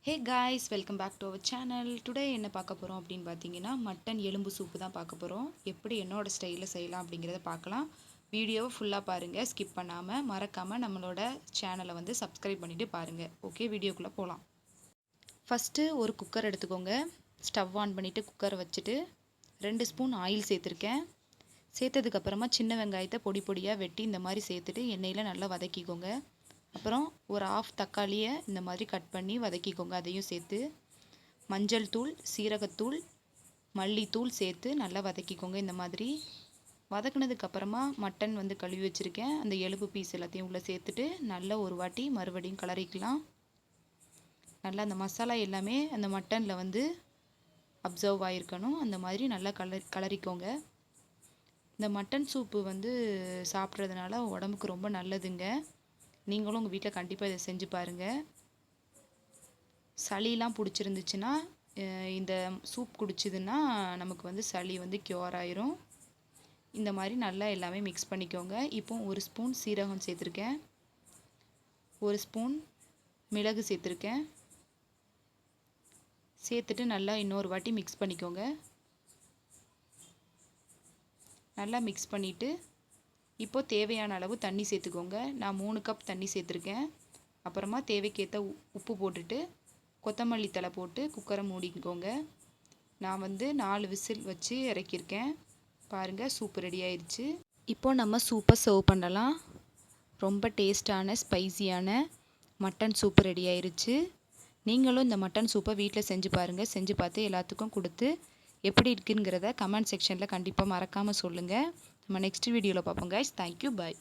Hey guys, welcome back to our channel. Today என்ன பார்க்க போறோம் அப்படினு பாத்தீங்கன்னா மட்டன் எலும்பு சூப் தான் பார்க்க போறோம். எப்படி என்னோட ஸ்டைல்ல செய்யலாம் அப்படிங்கறத பார்க்கலாம். வீடியோவை ஃபுல்லா பாருங்க, ஸ்கிப் பண்ணாம. மறக்காம நம்மளோட சேனலை வந்து சப்ஸ்கிரைப் பண்ணிட்டு பாருங்க. ஓகே, வீடியோக்குள்ள போலாம். ஃபர்ஸ்ட் ஒரு குக்கர் எடுத்துக்கோங்க. ஸ்டவ் ஆன் பண்ணிட்டு குக்கரை வச்சிட்டு 2 ஸ்பூன் ஆயில் சேர்த்திருக்கேன். சேர்த்ததுக்கு அப்புறமா சின்ன வெங்காயத்தை பொடி பொடியா வெட்டி இந்த மாதிரி சேர்த்துட்டு எண்ணெயில நல்லா வதக்கிக்கோங்க. அப்புறம் ஒரு ஆஃப் தக்காளியை இந்த மாதிரி கட் பண்ணி வதக்கிக்கோங்க. அதையும் சேர்த்து மஞ்சள் தூள், சீரகத்தூள், மல்லித்தூள் சேர்த்து நல்லா வதக்கிக்கோங்க. இந்த மாதிரி வதக்குனதுக்கு அப்புறமா மட்டன் வந்து கழுவி வச்சுருக்கேன். அந்த எலும்பு பீஸ் எல்லாத்தையும் உள்ளே சேர்த்துட்டு நல்லா ஒரு வாட்டி மறுபடியும் கிளறிக்கலாம். நல்லா அந்த மசாலா எல்லாமே அந்த மட்டனில் வந்து அப்சர்வ் ஆகிருக்கணும். அந்த மாதிரி நல்லா கிளறிக்கோங்க. இந்த மட்டன் சூப்பு வந்து சாப்பிட்றதுனால உடம்புக்கு ரொம்ப நல்லதுங்க. நீங்களும் உங்கள் வீட்டில் கண்டிப்பாக இதை செஞ்சு பாருங்கள். சளிலாம் பிடிச்சிருந்துச்சுன்னா இந்த சூப் குடிச்சிதுன்னா நமக்கு வந்து சளி வந்து க்யூர் ஆயிரும். இந்த மாதிரி நல்லா எல்லாமே மிக்ஸ் பண்ணிக்கோங்க. இப்போ 1 ஸ்பூன் சீரகம் சேர்த்துருக்கேன். 1 ஸ்பூன் மிளகு சேர்த்துருக்கேன். சேர்த்துட்டு நல்லா இன்னொரு வாட்டி மிக்ஸ் பண்ணிக்கோங்க. நல்லா மிக்ஸ் பண்ணிவிட்டு இப்போ தேவையான அளவு தண்ணி சேர்த்துக்கோங்க. நான் 3 கப் தண்ணி சேர்த்துருக்கேன். அப்புறமா தேவைக்கேற்ற உப்பு போட்டுட்டு கொத்தமல்லி தழை போட்டு குக்கரை மூடிக்கோங்க. நான் வந்து 4 விசில் வச்சு இறக்கியிருக்கேன். பாருங்கள், சூப் ரெடி ஆயிடுச்சு. இப்போ நம்ம சூப்பை சர்வ் பண்ணலாம். ரொம்ப டேஸ்டான ஸ்பைசியான மட்டன் சூப் ரெடி ஆயிடுச்சு. நீங்களும் இந்த மட்டன் சூப்பை வீட்டில் செஞ்சு பாருங்கள். செஞ்சு பார்த்து எல்லாத்துக்கும் கொடுத்து எப்படி இருக்குங்கிறத கமெண்ட் செக்ஷனில் கண்டிப்பாக மறக்காமல் சொல்லுங்கள். நம்ம நெக்ஸ்ட் வீடியோவில் பார்ப்போம் கைஸ். தேங்க்யூ, பாய்.